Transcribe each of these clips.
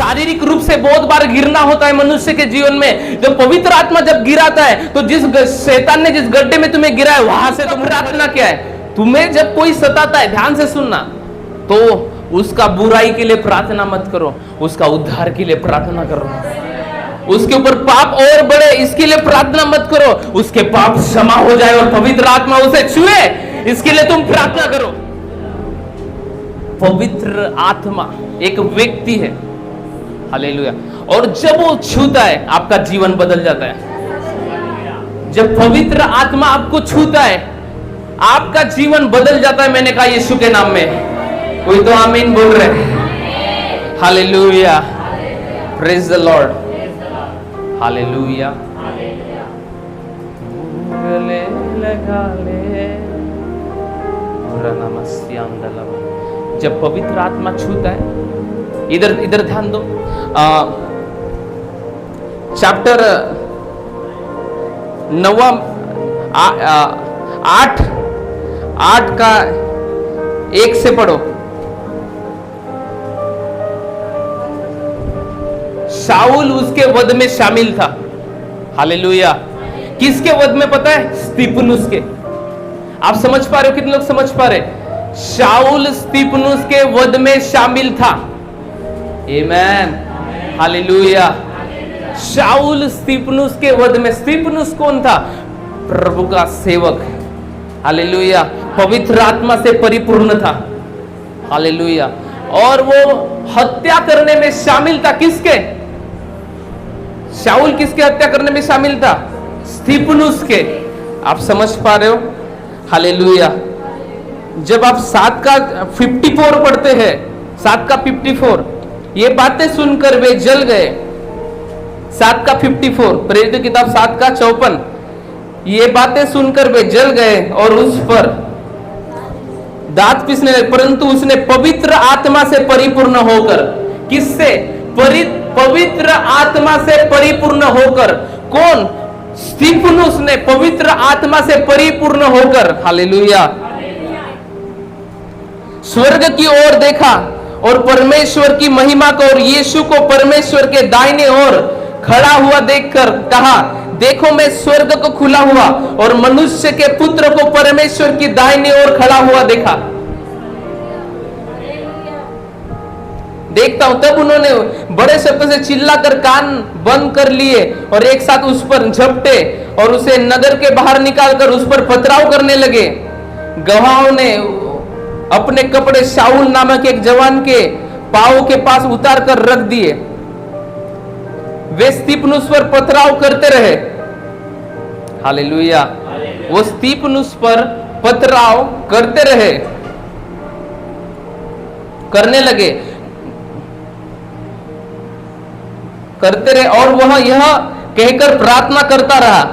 शारीरिक रूप से बहुत बार गिरना होता है मनुष्य के जीवन में। जब पवित्र आत्मा जब गिराता है तो जिस शैतान ने जिस गड्ढे में तुम्हें गिरा है वहां से तुम प्रार्थना क्या है, तुम्हें जब कोई सताता है, ध्यान से सुनना, तो उसका बुराई के लिए प्रार्थना मत करो, उसका उद्धार के लिए प्रार्थना करो। उसके ऊपर पाप और बढ़े इसके लिए प्रार्थना मत करो, उसके पाप क्षमा हो जाए और पवित्र आत्मा उसे छुए, इसके लिए तुम प्रार्थना करो। पवित्र आत्मा एक व्यक्ति है, हालेलुया, और जब वो छूता है आपका जीवन बदल जाता है। जब पवित्र आत्मा आपको छूता है आपका जीवन बदल जाता है। मैंने कहा यीशु के नाम में, कोई तो आमीन बोल रहे, hallelujah, praise the Lord, hallelujah. गले लगा ले, जब पवित्र आत्मा छूता है, इधर इधर ध्यान दो, चैप्टर 9 8 का 1 से पढ़ो। शाऊल उसके वध में शामिल था, हालेलुया। किसके वध में पता है? स्तिफनुस के। आप समझ पा रहे हो? कितने लोग समझ पा रहे? शाऊल स्तिफनुस के वध में शामिल था, आमेन, हालेलुया। शाऊल स्तिफनुस के वध में, स्तिफनुस कौन था? प्रभु का सेवक, हालेलुया, पवित्र आत्मा से परिपूर्ण था, हालेलुया, और वो हत्या करने में शामिल था। किसके? शाऊल किसके हत्या करने में शामिल था? स्तिफनुस के। आप समझ पा रहे हो? हालेलुया। जब आप 7 का 54 पढ़ते हैं, 7 का 54, ये बातें सुनकर वे जल गए। 7 का 54, प्रेरित किताब 7 का 54, ये बातें सुनकर वे जल गए और उस पर दांत पीसने लगे, परंतु उसने पवित्र आत्मा से परिपूर्ण होकर, किससे? पवित्र आत्मा से परिपूर्ण होकर। कौन? स्तिफनुस ने पवित्र आत्मा से परिपूर्ण होकर, हालेलुया, स्वर्ग की ओर देखा और परमेश्वर की महिमा को और यीशु को परमेश्वर के दाहिने ओर खड़ा हुआ देखकर कहा, देखो मैं स्वर्ग को खुला हुआ और मनुष्य के पुत्र को परमेश्वर की दाहिनी ओर खड़ा हुआ देखा। देखता हूं, तब उन्होंने बड़े शब्द से चिल्लाकर कान बंद कर लिए और एक साथ उस पर झपटे और उसे नगर के बाहर निकालकर उस पर पथराव करने लगे। गवाहों ने अपने कपड़े शाऊल नामक एक जवान के पांव के पास उतार कर रख दिए। वे स्तिफनुस पर पथराव करते रहे, हालेलुया, वो स्तिफनुस पर पथराव करते रहे, करने लगे, करते रहे, और वह यह कहकर प्रार्थना करता रहा।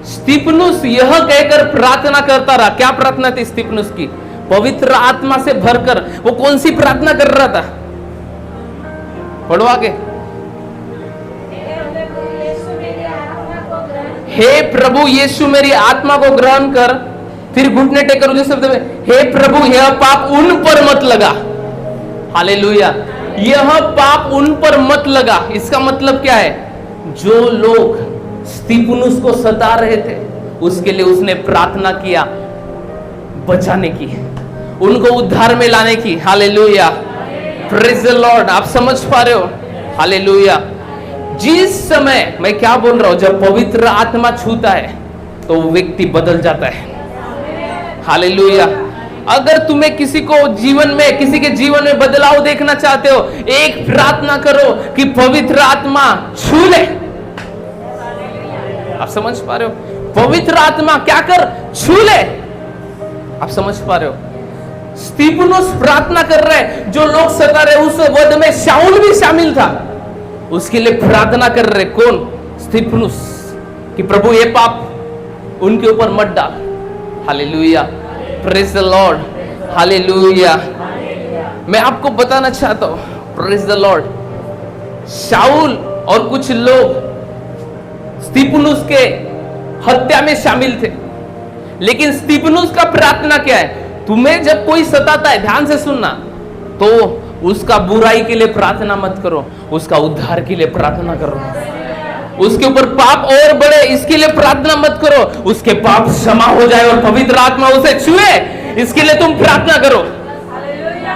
स्तिफनुस यह कहकर प्रार्थना करता रहा। क्या प्रार्थना थी स्तिफनुस की? पवित्र आत्मा से भरकर। वो कौन सी प्रार्थना कर रहा था? पढ़ो आगे। हे प्रभु यीशु मेरी आत्मा को ग्रहण कर। फिर घुटने टेकर उस शब्द में, हे प्रभु यह पाप उन पर मत लगा, हालेलुया, यह पाप उन पर मत लगा। इसका मतलब क्या है? जो लोग स्तिफनुस को सता रहे थे उसके लिए उसने प्रार्थना किया, बचाने की, उनको उद्धार में लाने की, हालेलुया, प्रेज द लॉर्ड। आप समझ पा रहे हो? हालेलुया। जिस समय, मैं क्या बोल रहा हूं, जब पवित्र आत्मा छूता है तो व्यक्ति बदल जाता है, हालेलुया। अगर तुम्हें किसी को जीवन में, किसी के जीवन में बदलाव देखना चाहते हो, एक प्रार्थना करो कि पवित्र आत्मा छू ले। आप समझ पा रहे हो? पवित्र आत्मा क्या कर? छू ले। आप समझ पा रहे हो? स्तिफनुस प्रार्थना कर रहे, जो लोग सता रहे, उस वध में शाऊल भी शामिल था, उसके लिए प्रार्थना कर रहे। कौन? स्तिफनुस, कि प्रभु ये पाप उनके ऊपर मत डाल, hallelujah, praise the Lord, hallelujah. मैं आपको बताना चाहता हूं, प्रेज द लॉर्ड, शाऊल और कुछ लोग स्तिफनुस के हत्या में शामिल थे, लेकिन स्तिफनुस का प्रार्थना क्या है? तुम्हें जब कोई सताता है, ध्यान से सुनना, तो उसका बुराई के लिए प्रार्थना मत करो, उसका उद्धार के लिए प्रार्थना करो। उसके ऊपर पाप और बढ़े इसके लिए प्रार्थना मत करो, उसके पाप क्षमा हो जाए और पवित्र आत्मा उसे छुए, इसके लिए तुम प्रार्थना करो।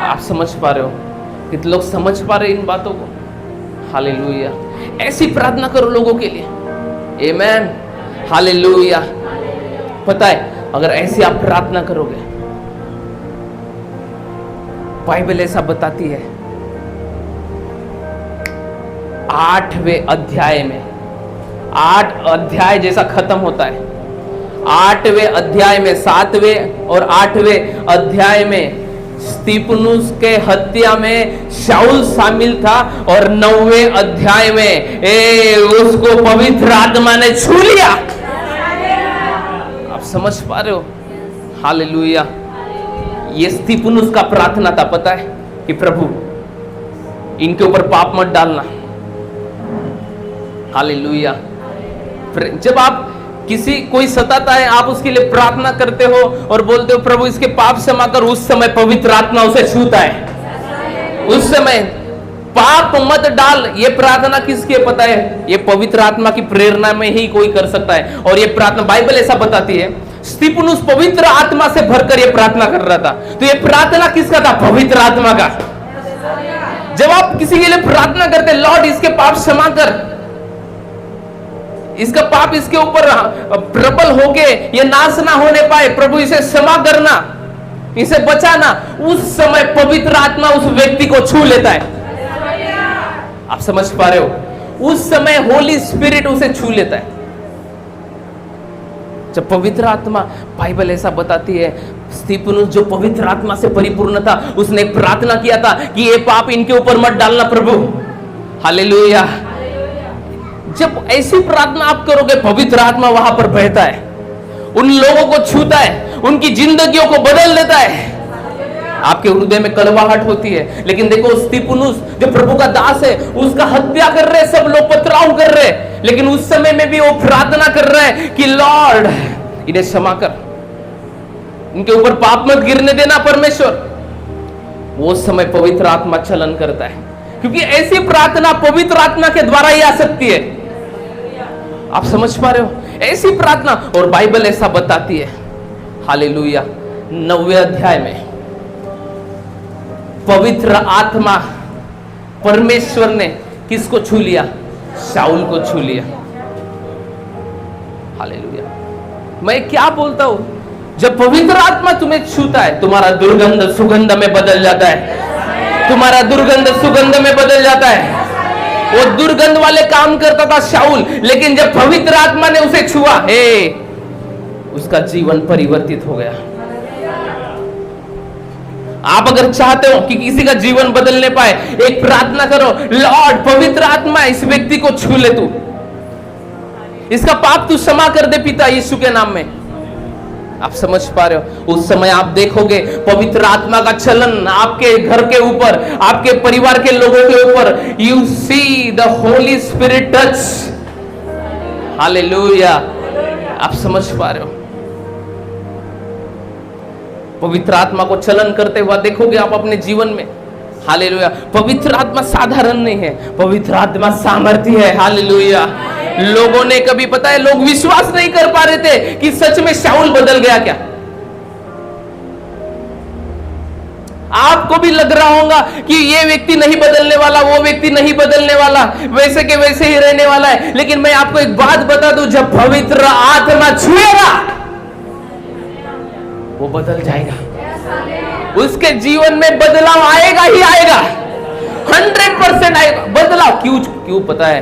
आप समझ पा रहे हो? कितने लोग समझ पा रहे इन बातों को? हालेलुया। ऐसी प्रार्थना करो लोगों के लिए। आमेन। हालेलुया। पता है, अगर ऐसी आप प्रार्थना करोगे, बाइबल ऐसा बताती है 8वें अध्याय में, 8 अध्याय जैसा खत्म होता है, 8वें अध्याय में, 7वें और 8वें अध्याय में स्तिफनुस के हत्या में शाऊल शामिल था, और 9वें अध्याय में उसको पवित्र आत्मा ने छू लिया। आप समझ पा रहे हो? हालेलुया। ये स्तिफनुस का प्रार्थना था, पता है, कि प्रभु इनके ऊपर पाप मत डालना। हालेलुया। जब आप कोई सताता है, आप उसके लिए प्रार्थना करते हो और बोलते हो प्रभु इसके पाप क्षमा कर, उस समय पवित्र आत्मा उसे छूता है। उस समय पाप मत डाल, ये प्रार्थना किसके पता है? ये पवित्र आत्मा की प्रेरणा में ही कोई कर सकता है। और ये प्रार्थना बाइबल ऐसा बताती है, स्तिफनुस पवित्र आत्मा से भरकर ये प्रार्थना कर रहा था। तो ये प्रार्थना किसका था? पवित्र आत्मा का। जब आप किसी के लिए प्रार्थना करते, लॉर्ड इसके पाप क्षमा कर, इसका पाप इसके ऊपर प्रबल होके ये नाश ना होने पाए, प्रभु इसे क्षमा करना, इसे बचाना, उस समय पवित्र आत्मा उस व्यक्ति को छू लेता है। आप समझ पा रहे हो? उस समय होली स्पिरिट उसे छू लेता है। जब पवित्र आत्मा, बाइबल ऐसा बताती है, स्तिफनुस जो पवित्र आत्मा से परिपूर्ण था, उसने प्रार्थना किया था कि ये पाप इनके ऊपर मत डालना प्रभु। हालेलुया। जब ऐसी प्रार्थना आप करोगे, पवित्र आत्मा वहां पर बहता है, उन लोगों को छूता है, उनकी जिंदगियों को बदल देता है। आपके हृदय में कड़वाहट होती है, लेकिन देखो स्तिफनुस जो प्रभु का दास है, उसका हत्या कर रहे, सब लोग पथराव कर रहे, लेकिन उस समय में भी वो प्रार्थना कर रहा है कि लॉर्ड इन्हें क्षमा कर, इनके ऊपर पाप मत गिरने देना परमेश्वर। वो समय पवित्र आत्मा चलन करता है, क्योंकि ऐसी प्रार्थना पवित्र आत्मा के द्वारा ही आ सकती है। आप समझ पा रहे हो? ऐसी प्रार्थना, और बाइबल ऐसा बताती है, हालेलुया, 9वें अध्याय में पवित्र आत्मा परमेश्वर ने किसको छू लिया? शाऊल को छू लिया। हालेलुया। मैं क्या बोलता हूं, जब पवित्र आत्मा तुम्हें छूता है, तुम्हारा दुर्गंध सुगंध में बदल जाता है, तुम्हारा दुर्गंध सुगंध में बदल जाता है। वो दुर्गंध वाले काम करता था शाऊल, लेकिन जब पवित्र आत्मा ने उसे छुआ, उसका जीवन परिवर्तित हो गया। आप अगर चाहते हो कि किसी का जीवन बदलने पाए, एक प्रार्थना करो, लॉर्ड पवित्र आत्मा इस व्यक्ति को छू ले, तू इसका पाप तू क्षमा कर दे पिता यीशु के नाम में। आप समझ पा रहे हो? उस समय आप देखोगे पवित्र आत्मा का चलन आपके घर के ऊपर, आपके परिवार के लोगों के ऊपर। You see the Holi spirit touch. Hallelujah. आप समझ पा रहे हो? पवित्र आत्मा को चलन करते हुआ देखोगे आप अपने जीवन में। हालेलुया। पवित्र आत्मा साधारण नहीं है, पवित्र आत्मा सामर्थ्य है। हालेलुया। लोगों ने कभी, पता है, लोग विश्वास नहीं कर पा रहे थे कि सच में शाऊल बदल गया क्या। आपको भी लग रहा होगा कि ये व्यक्ति नहीं बदलने वाला, वो व्यक्ति नहीं बदलने वाला, वैसे के वैसे ही रहने वाला है। लेकिन मैं आपको एक बात बता दूं, जब पवित्र आत्मा छुएगा वो बदल जाएगा। उसके जीवन में बदलाव आएगा ही आएगा, 100% आएगा बदलाव। क्यों पता है?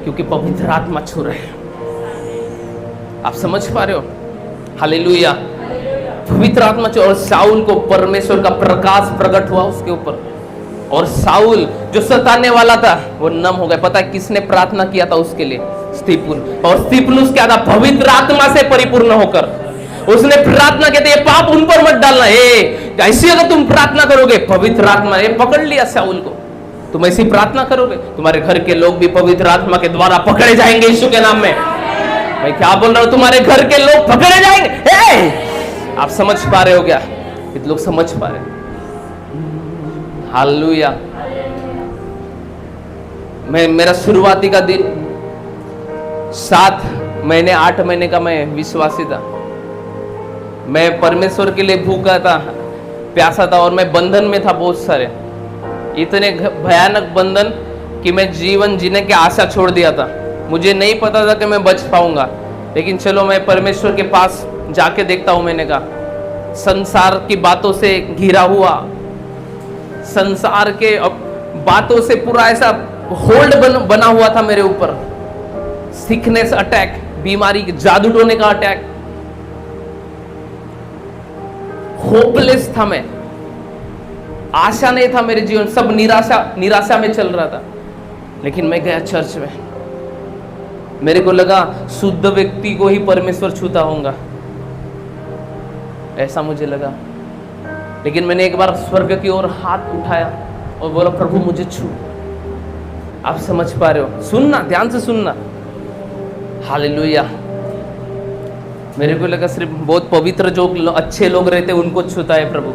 क्योंकि पवित्र आत्मा छू रहे हैं। आप समझ पा रहे हो? हालेलुया। पवित्र आत्मा छू, और शाऊल को परमेश्वर का प्रकाश प्रकट हुआ उसके ऊपर, और शाऊल जो सताने वाला था वो नम हो गया। पता है किसने प्रार्थना किया था उसके लिए? स्तिफनुस। और स्तिफनुस क्या था? पवित्र आत्मा से परिपूर्ण होकर उसने प्रार्थना की थी, ये पाप उन पर मत डालना। ऐसी अगर तुम प्रार्थना करोगे, पवित्र आत्मा ने पकड़ लिया शाऊल को। तुम ऐसी प्रार्थना करोगे, तुम्हारे घर के लोग भी पवित्र आत्मा के द्वारा पकड़े जाएंगे यीशु के नाम में। मैं क्या बोल रहा हूं? तुम्हारे घर के लोग पकड़े जाएंगे। आप समझ पा रहे हो क्या? कितने लोग समझ पा रहे? हालेलुया। मेरा शुरुआती का दिन 7 महीने 8 महीने का मैं विश्वासी था। मैं परमेश्वर के लिए भूखा था, प्यासा था, और मैं बंधन में था बहुत सारे, इतने भयानक बंधन कि मैं जीवन जीने की आशा छोड़ दिया था। मुझे नहीं पता था कि मैं बच पाऊंगा, लेकिन चलो मैं परमेश्वर के पास जाके देखता हूं। मैंने कहा संसार की बातों से घिरा हुआ, संसार के बातों से पूरा ऐसा होल्ड बना हुआ था मेरे ऊपर। सिकनेस अटैक, बीमारी, जादू टोने का अटैक, होपलेस था मैं, आशा नहीं था मेरे जीवन, सब निराशा में चल रहा था। लेकिन मैं गया चर्च में, मेरे को लगा शुद्ध व्यक्ति को ही परमेश्वर छूता होगा, ऐसा मुझे लगा। लेकिन मैंने एक बार स्वर्ग की ओर हाथ उठाया और बोला प्रभु मुझे छू। आप समझ पा रहे हो? सुनना, ध्यान से सुनना। हालेलुया। मेरे को लगा सिर्फ बहुत पवित्र जो अच्छे लोग रहते उनको छूता है प्रभु।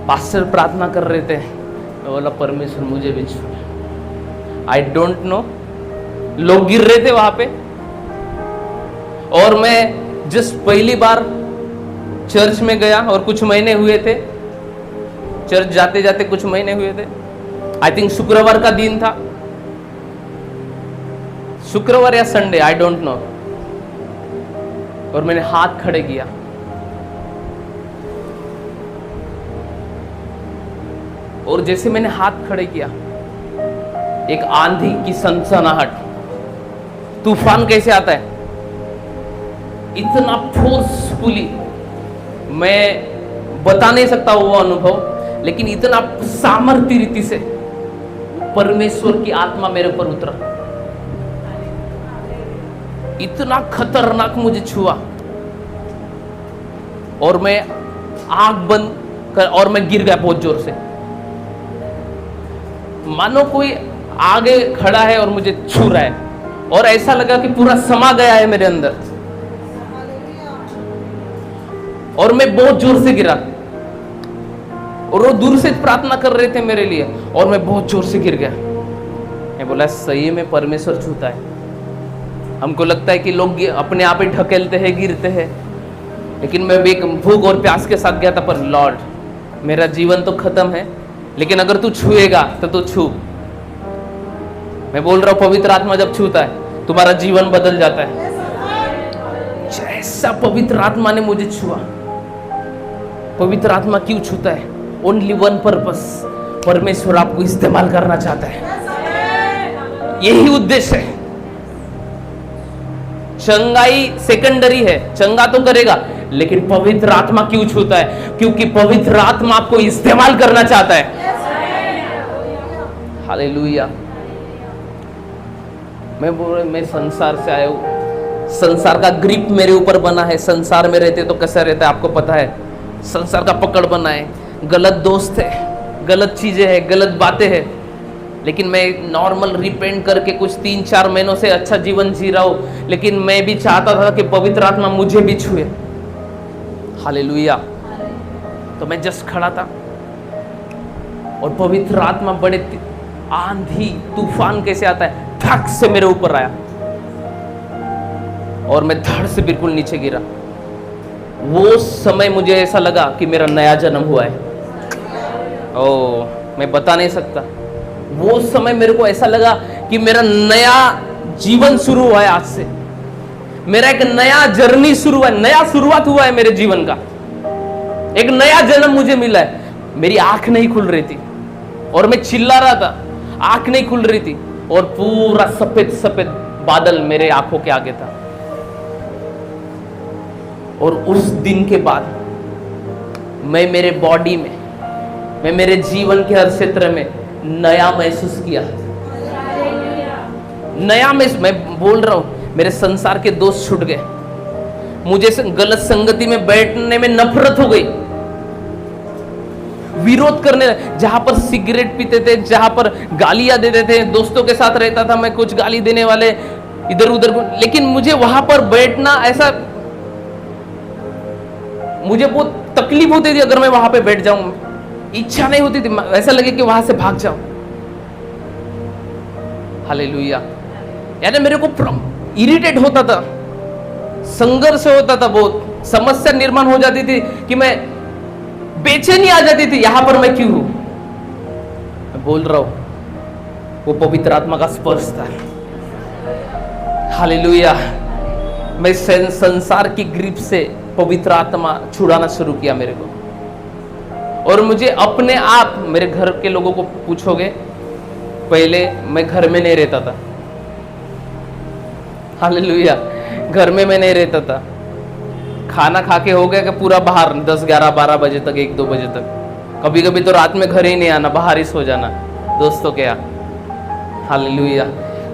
पास्टर प्रार्थना कर रहे थे, मैं बोला परमेश्वर मुझे भी छू। आई डोंट नो, लोग गिर रहे थे वहां पे, और मैं जस्ट पहली बार चर्च में गया और कुछ महीने हुए थे, चर्च जाते जाते कुछ महीने हुए थे। आई थिंक शुक्रवार का दिन था, शुक्रवार या संडे, आई डोंट नो। और मैंने हाथ खड़े किया, और जैसे मैंने हाथ खड़े किया, एक आंधी की सनसनाहट, तूफान कैसे आता है, इतना फोर्सफुली, मैं बता नहीं सकता वो अनुभव, लेकिन इतना सामर्थ्य रीति से परमेश्वर की आत्मा मेरे ऊपर उतरा, इतना खतरनाक मुझे छुआ, और मैं आंख बंद कर, और मैं गिर गया बहुत जोर से, मानो कोई आगे खड़ा है और मुझे छू रहा है, और ऐसा लगा कि पूरा समा गया है मेरे अंदर, और मैं बहुत जोर से गिरा, और वो दूर से प्रार्थना कर रहे थे मेरे लिए, और मैं बहुत जोर से गिर गया। मैं बोला सही में परमेश्वर छूता है। हमको लगता है कि लोग अपने आप ही ढकेलते हैं, गिरते हैं, लेकिन मैं भी एक भूख और प्यास के साथ गया था, पर लॉर्ड मेरा जीवन तो खत्म है, लेकिन अगर तू छुएगा तो तू छू। मैं बोल रहा हूं पवित्र आत्मा जब छूता है तुम्हारा जीवन बदल जाता है। जैसा पवित्र आत्मा ने मुझे छुआ। पवित्र आत्मा क्यों छूता है? ओनली वन पर्पस, परमेश्वर आपको इस्तेमाल करना चाहता है, यही उद्देश्य है। चंगाई सेकेंडरी है, चंगा तो करेगा, लेकिन पवित्र आत्मा क्यों छूता है? क्योंकि पवित्र आत्मा आपको इस्तेमाल करना चाहता है। हालेलुया। मैं बोल रहा, मैं संसार से आया हूं, संसार का ग्रिप मेरे ऊपर बना है। संसार में रहते तो कैसा रहता है आपको पता है, संसार का पकड़ बना है, गलत दोस्त है, गलत चीजें हैं, गलत बातें हैं। लेकिन मैं नॉर्मल रिपेंट करके कुछ 3-4 महीनों से अच्छा जीवन जी रहा हूं, लेकिन मैं भी चाहता था कि पवित्र आत्मा मुझे भी छुए। हालेलुया। तो मैं जस्ट खड़ा था, और पवित्र आत्मा बड़े आंधी तूफान कैसे आता है, ठक से मेरे ऊपर आया, और मैं धड़ से बिल्कुल नीचे गिरा। वो समय मुझे ऐसा लगा कि मेरा नया जन्म हुआ है। ओ, मैं बता नहीं सकता। वो समय मेरे को ऐसा लगा कि मेरा नया जीवन शुरू हुआ है। आज से मेरा एक नया जर्नी शुरू हुआ है, नया शुरुआत हुआ है मेरे जीवन का। एक नया जन्म मुझे मिला है। मेरी आंख नहीं खुल रही थी, और मैं चिल्ला रहा था, आंख नहीं खुल रही थी, और पूरा सफेद सफेद बादल मेरे आंखों के आगे था। और उस दिन के बाद मैं मेरे बॉडी में, मैं मेरे जीवन के हर क्षेत्र में नया महसूस किया। नया मैं बोल रहा हूं, मेरे संसार के दोस्त छूट गए, मुझे गलत संगति में बैठने में नफरत हो गई, विरोध करने, जहां पर सिगरेट पीते थे, जहां पर गालियां देते थे, दोस्तों के साथ रहता था मैं, कुछ गाली देने वाले इधर उधर, लेकिन मुझे वहां पर बैठना ऐसा, मुझे बहुत तकलीफ होती थी अगर मैं वहां पे बैठ जाऊं। इच्छा नहीं होती थी, ऐसा लगे कि वहां से भाग जाओ। हालेलुया। यानी मेरे को इरिटेट होता था, संघर्ष होता था, बहुत समस्या निर्माण हो जाती थी कि मैं बेचैनी आ जाती थी, यहां पर मैं क्यों हूं। मैं बोल रहा हूं वो पवित्र आत्मा का स्पर्श था। हालेलुया। मैं संसार की ग्रिप से पवित्र आत्मा छुड़ाना शुरू किया मेरे को, और मुझे अपने आप, मेरे घर के लोगों को पूछोगे, पहले मैं घर में नहीं रहता था। हालेलुया। घर में मैं नहीं रहता था, खाना खा के हो गया कि पूरा बाहर 10, 11, 12 बजे तक, 1, 2 बजे तक, कभी कभी तो रात में घर ही नहीं आना, बाहर ही सो जाना दोस्तों के यहाँ। हालेलुया।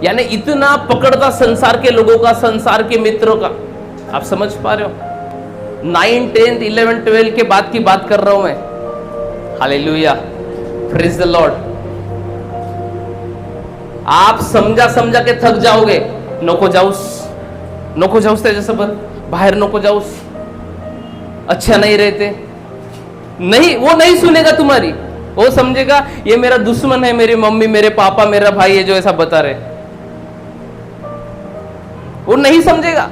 यानी इतना पकड़ता संसार के लोगों का, संसार के मित्रों का। आप समझ पा रहे हो? 9, 10, 11, 12 के बाद की बात कर रहा हूं मैं। हालेलुया। Praise the Lord. आप समझा समझा के थक जाओगे। नको जाऊस त्याच्यासोबत बाहेर नको जाऊस, अच्छा नहीं रहते, नहीं, वो नहीं सुनेगा तुम्हारी। वो समझेगा ये मेरा दुश्मन है, मेरी मम्मी, मेरे पापा, मेरा भाई है जो ऐसा बता रहे। वो नहीं समझेगा,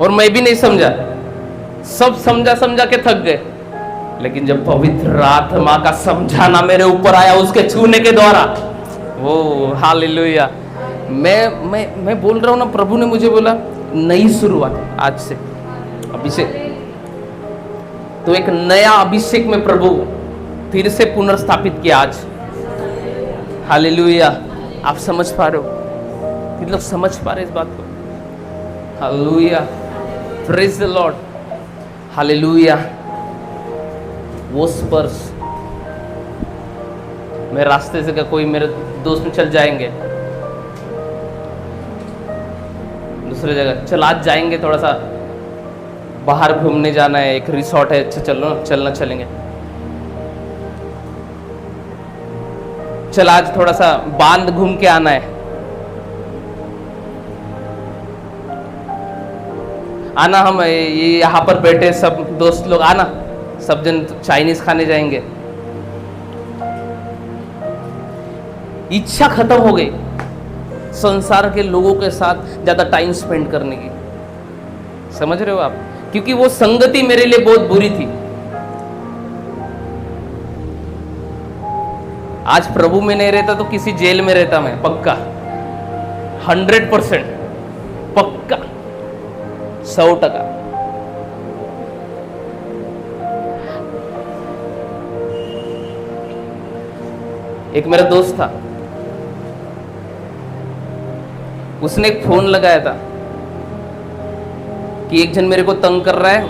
और मैं भी नहीं समझा, सब समझा समझा के थक गए। लेकिन जब पवित्र आत्मा का समझाना मेरे ऊपर आया उसके छूने के द्वारा, वो हालेलुया। मैं बोल रहा हूं ना, प्रभु ने मुझे बोला नई शुरुआत आज से, अभिषेक। तो एक नया अभिषेक में प्रभु फिर से पुनर्स्थापित किया आज। हालेलुया। आप समझ पा रहे हो? कितने लोग समझ पा रहे इस बात को? Hallelujah. Praise the Lord. Hallelujah. वो स्पर्श, मैं रास्ते से कोई मेरे दोस्त में चल जाएंगे दूसरे जगह, चल आज जाएंगे, थोड़ा सा बाहर घूमने जाना है, एक रिसोर्ट है, अच्छा चलेंगे, चल आज थोड़ा सा बांध घूम के आना है, आना, हम ये यहाँ पर बैठे सब दोस्त लोग, आना सब जन चाइनीज खाने जाएंगे। इच्छा खत्म हो गई संसार के लोगों के साथ ज्यादा टाइम स्पेंड करने की। समझ रहे हो आप? क्योंकि वो संगति मेरे लिए बहुत बुरी थी। आज प्रभु में नहीं रहता तो किसी जेल में रहता मैं, पक्का, 100% पक्का, 100%। एक मेरा दोस्त था, उसने एक फोन लगाया था कि एक जन मेरे को तंग कर रहा है,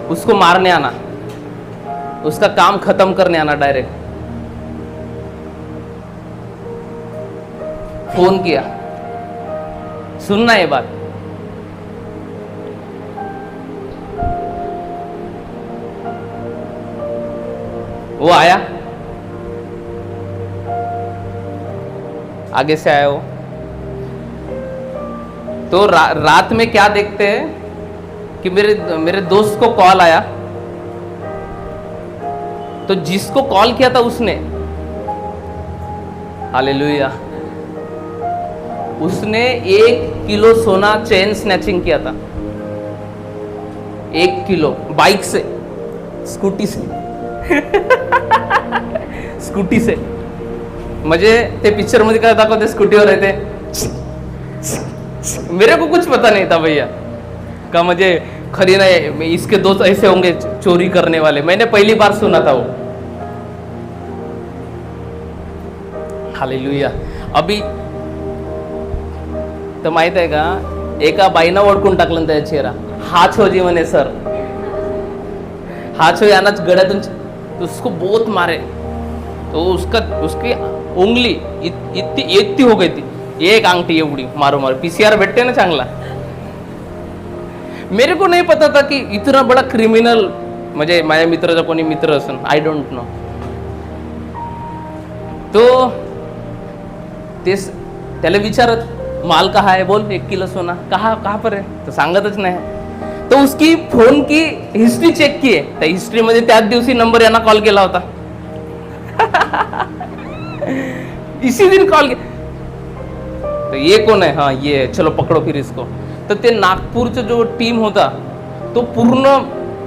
उसको मारने आना, उसका काम खत्म करने आना। डायरेक्ट फोन किया, सुनना ये बात। वो आया, आगे से आया वो, तो रात में क्या देखते हैं कि मेरे दोस्त को कॉल आया, तो जिसको कॉल किया था उसने, हालेलुया, उसने 1 किलो सोना चेन स्नैचिंग किया था। 1 किलो बाइक से, स्कूटी से स्कूटी से। म्हणजे ते पिक्चर मध्ये काय दाखवते, स्कूटीवर येते, मेरे को कुछ पता नहीं था भैया का, मुझे खरी नहीं, इसके दोस्त ऐसे होंगे चोरी करने वाले, मैंने पहली बार सुना था वो। हालेलुया। अभी तर माहित आहे का, एका बाईनं ओळखून टाकलं त्याचा चेहरा, हाच हो जी म्हणे सर, हाच हो, यानाच गड्यातून, तो उसको बहुत मारे, तो उसकी उंगली इतनी हो गई थी, एक अंगठी एवढी मारो मारो, पीसीआर भेटते ना चांगला। मेरे को नहीं पता था कि इतना बड़ा क्रिमिनल, म्हणजे माझ्या मित्राचा कोणी मित्र असन, आई डोंट नो। तो त्याला विचारत, माल कहा है, बोल 1 किलो सोना कहाँ पर है, तो सांगतच नाही। तो उसकी फोन की हिस्ट्री चेक की आहे. त्या हिस्ट्रीमध्ये त्याच दिवशी नंबर यांना कॉल केला होता. इसी दिन कॉल किया. तो ये कौन है? हाँ ये, चलो पकड़ो फिर इसको. तर ते नागपूरचा जो टीम होता तो पूर्ण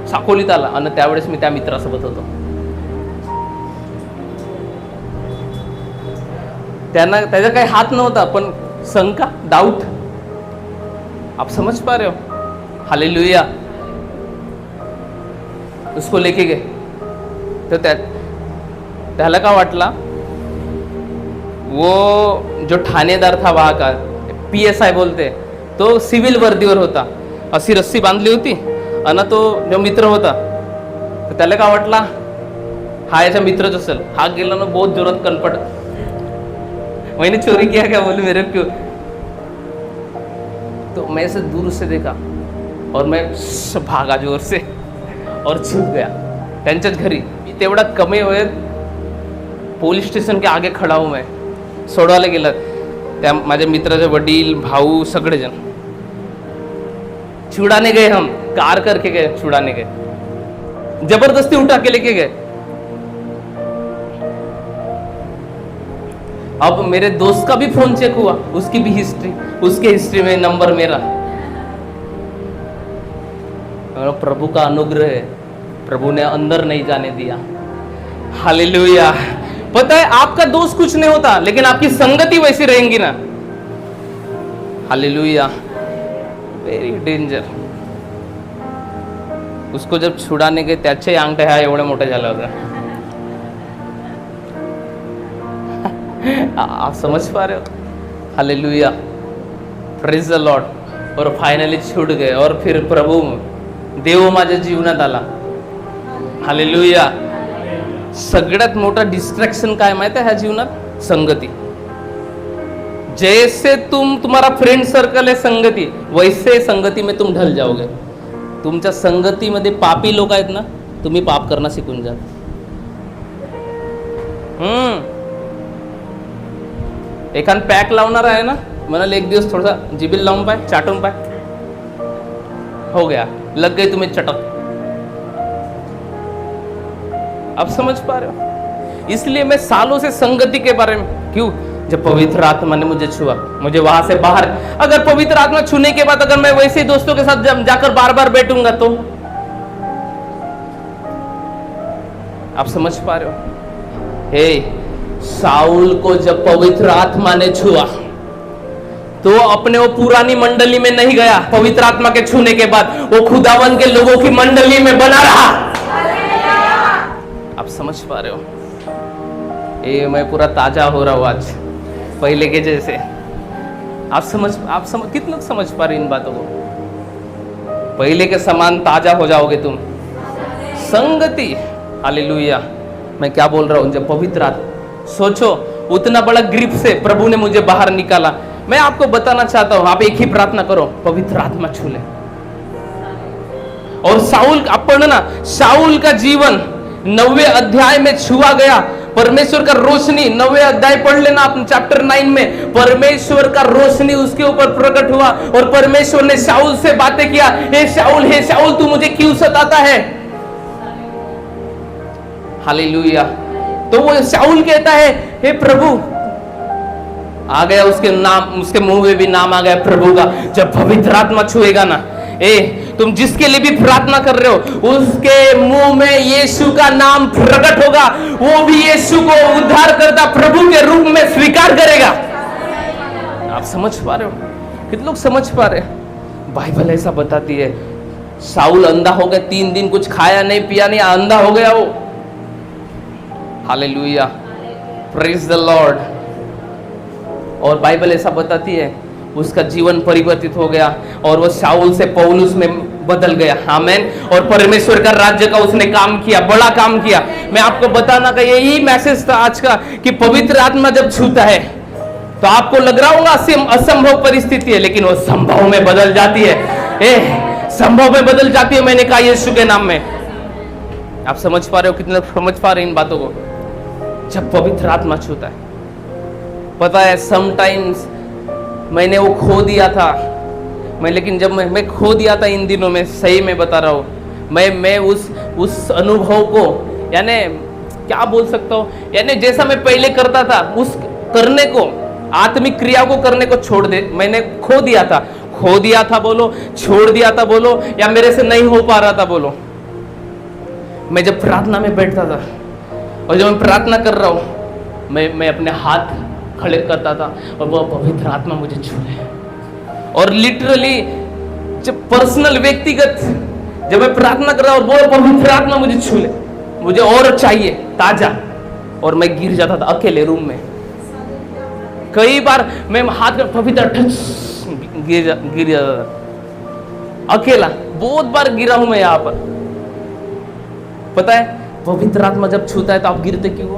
साकोलीत आला आणि त्यावेळेस मी त्या मित्रासोबत होतो. त्यांना त्याचा काही हात नव्हता, पण शंका, डाऊट. आप समझ पा रहे हो? हालेलुया. उसको लेके गए. तर त्याला का वाटला, वो जो ठाणेदार था वहाँ का, PSI बोलते, तो सिव्हिल वर्दीवर होता. अशी रस्सी बांधली होती आणि तो जो मित्र होता तर त्याला का वाटला हा याचा मित्रच असेल. हा गेला ना बहुत जोरात कनपट. मैंने चोरी किया क्या? बोले मेरे क्यों? तो मैं ऐसे दूर से देखा और मैं भागा जोर से और छुप गया त्यांच्याच घरी. तेवढा कमी वेळेत पोलीस स्टेशन के आगे खड़ा हूं मैं. सोडवायला गेला त्या माझ्या मित्राचे वडील, भाऊ, सगळेजण. छुड़ाने गए, हम कार करके गए, छुड़ाने गए, जबरदस्ती उठा के लेके गए. अब मेरे दोस्त का भी फोन चेक हुआ, उसकी भी हिस्ट्री, उसके हिस्ट्री में नंबर मेरा. प्रभु का अनुग्रह है, प्रभु ने अंदर नहीं जाने दिया. हालेलुया. पता है आपका दोस्त कुछ नहीं होता, लेकिन आपकी संगति वैसी रहेंगी ना. हालेलुया. Very danger. उसको जब छुड़ाने गए त्याचे अंगठे हा एवढे मोठे झाले होते. आप समझ पा रहे हो? हालेलुया. Praise the Lord. और फायनली छूट गए और फिर प्रभु देव माझ्या जीवनात आला. हालेलुया. सगळ्यात मोठा डिस्ट्रॅक्शन काय माहिती आहे ह्या जीवनात? संगती. जैसे तुम्हारा फ्रेंड सर्कल है संगति, वैसे संगति में तुम ढल जाओगे. तुमच्या संगतीमध्ये पापी लोक आहेत ना, तुम्ही पाप करणं शिकून जा. एखाद पॅक लावणार आहे ना, म्हणाल एक दिवस थोडासा जिबील लावून पाय, चाटून पाय, हो गया, लग गई तुम्हें चटक. अब समझ पा रहे हो? इसलिए मैं सालों से संगति के बारे में, क्यों? जब पवित्र आत्मा ने मुझे छुआ, मुझे वहां से बाहर, अगर पवित्र आत्मा छूने के बाद अगर मैं वैसे ही दोस्तों के साथ जाकर बार बार बैठूंगा तो आप समझ पा रहे हो? हे, साउल को जब पवित्र आत्मा ने छुआ तो अपने वो पुरानी मंडली में नहीं गया. पवित्र आत्मा के छूने के बाद वो खुदावन के लोगों की मंडली में बना रहा. आप समझ पा रहे हो? ये मैं पूरा ताजा हो रहा हूं आज, पहले के जैसे. आप समझ कितने लोग समझ पा रहे इन बातों को? पहले के समान ताजा हो जाओगे तुम. संगति. हालेलुया. मैं क्या बोल रहा हूं? जब पवित्र आत्मा, सोचो उतना बड़ा ग्रिप से प्रभु ने मुझे बाहर निकाला. मैं आपको बताना चाहता हूं, आप एक ही प्रार्थना करो, पवित्र आत्मा छू ले. और साउल, अपन ना, साउल का जीवन 9वें अध्याय में छुआ गया. परमेश्वर का रोशनी, 9वें अध्याय पढ़ लेना आप, चैप्टर 9 में परमेश्वर का रोशनी उसके ऊपर प्रकट हुआ और परमेश्वर ने शाऊल से बातें किया. हे शाऊल तू मुझे क्यों सताता है? हालेलुया. तो वो शाऊल कहता है, हे प्रभु, आ गया उसके नाम, उसके मुंह में भी नाम आ गया प्रभु का. जब पवित्र आत्मा छुएगा ना, तुम जिसके लिए भी प्रार्थना कर रहे हो उसके मुंह में यीशु का नाम प्रकट होगा. वो भी यीशु को उद्धार करता प्रभु के रूप में स्वीकार करेगा. आप समझ पा रहे हो? कितने लोग समझ पा रहे हैं? बाइबल ऐसा बताती है. साउल अंधा हो गया, 3 दिन कुछ खाया नहीं पिया नहीं, अंधा हो गया वो. हालेलुया. Praise the Lord. और बाइबल ऐसा बताती है उसका जीवन परिवर्तित हो गया और वो शाऊल से पौलुस में बदल गया. आमेन. और परमेश्वर का राज्य का उसने काम किया, बड़ा काम किया. मैं आपको बताना का यही मैसेज था आज का, कि पवित्र आत्मा जब छूता है तो आपको लग रहा होगा असंभव परिस्थिति है, लेकिन वो संभव में बदल जाती है. संभव में बदल जाती है. मैंने कहा यीशु के नाम में. आप समझ पा रहे हो? कितने समझ पा रहे हैं इन बातों को? जब पवित्र आत्मा छूता है, पता है समटाइम्स मैंने वो खो दिया था. लेकिन जब मैं खो दिया था इन दिनों में, सही में बता रहा हूँ, मैं उस अनुभव को, यानी क्या बोल सकता हूँ, यानी जैसा मैं पहले करता था उस करने को, आत्मिक क्रिया को करने को छोड़ दे, मैंने खो दिया था बोलो, छोड़ दिया था बोलो, या मेरे से नहीं हो पा रहा था बोलो। मैं जब प्रार्थना में बैठता था और जब मैं प्रार्थना कर रहा हूँ, मैं अपने हाथ खड़े करता था और वो पवित्र आत्मा मुझे छू ले, और लिटरली जब पर्सनल व्यक्तिगत जब मैं प्रार्थना कर रहा हूँ और वो पवित्र आत्मा मुझे छू ले, मुझे और चाहिए ताजा, और मैं गिर जाता था अकेले रूम में। कई बार मैं हाथ में पवित्र टच गिर जाता था अकेला, बहुत बार गिरा हूं मैं यहाँ पर। पता है पवित्र आत्मा जब छूता है तो आप गिरते क्यों हो?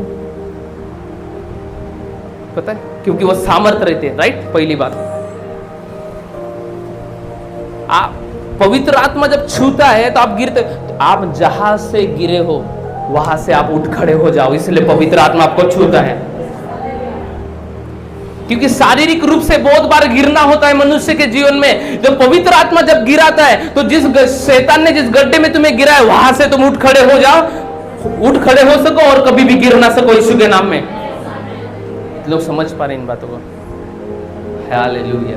पता है, क्योंकि वो सामर्थ रहते हैं, राइट? पहली बात, आप पवित्र आत्मा जब छूता है तो आप गिरते, तो आप जहां से गिरे हो वहां से आप उठ खड़े हो जाओ, इसलिए पवित्र आत्मा आपको छूता है। क्योंकि शारीरिक रूप से बहुत बार गिरना होता है मनुष्य के जीवन में। जब पवित्र आत्मा जब गिराता है तो जिस शैतान ने जिस गड्ढे में तुम्हें गिरा है वहां से तुम उठ खड़े हो जाओ, उठ खड़े हो सको और कभी भी गिर ना सको यीशु के नाम में। लोग समझ पा रहे इन बातों को? Hallelujah,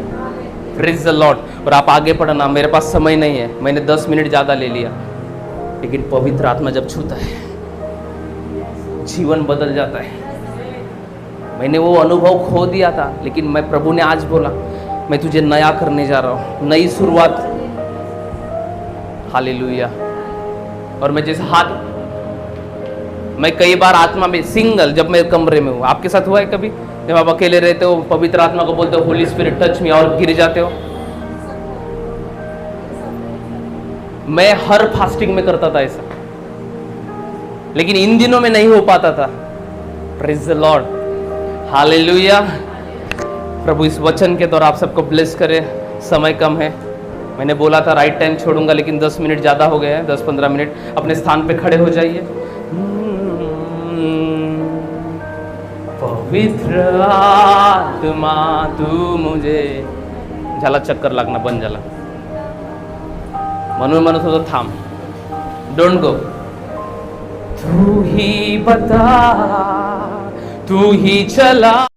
praise the Lord. और आप आगे पढ़ना, मेरे पास समय नहीं है, मैंने 10 मिनट ज्यादा ले लिया। लेकिन पवित्र आत्मा जब छूता है जीवन बदल जाता है। मैंने वो अनुभव खो दिया था, लेकिन मैं प्रभु ने आज बोला मैं तुझे नया करने जा रहा हूं, नई शुरुआत। हालेलुया। और मैं जैसे हाथ, मैं कई बार आत्मा में सिंगल, जब मैं कमरे में हूँ, आपके साथ हुआ है कभी जब आप अकेले रहते हो, पवित्र आत्मा को बोलते हो होली स्पिरिट टच मी, और गिर जाते हो? मैं हर फास्टिंग में करता था ऐसा, लेकिन इन दिनों में नहीं हो पाता था। Praise the Lord, hallelujah. प्रभु इस वचन के द्वारा आप सबको ब्लेस करे। समय कम है, मैंने बोला था राइट टाइम छोड़ूंगा, लेकिन 10 मिनट ज़्यादा हो गए हैं, 10-15 मिनट। अपने स्थान पे खड़े हो जाइए। पवित्र आत्मा तू मुझे, झाला चक्कर लागना बंद झाला, म्हणून म्हणत होतो थांब, डोंट गो। तू ही बता, तू ही चला।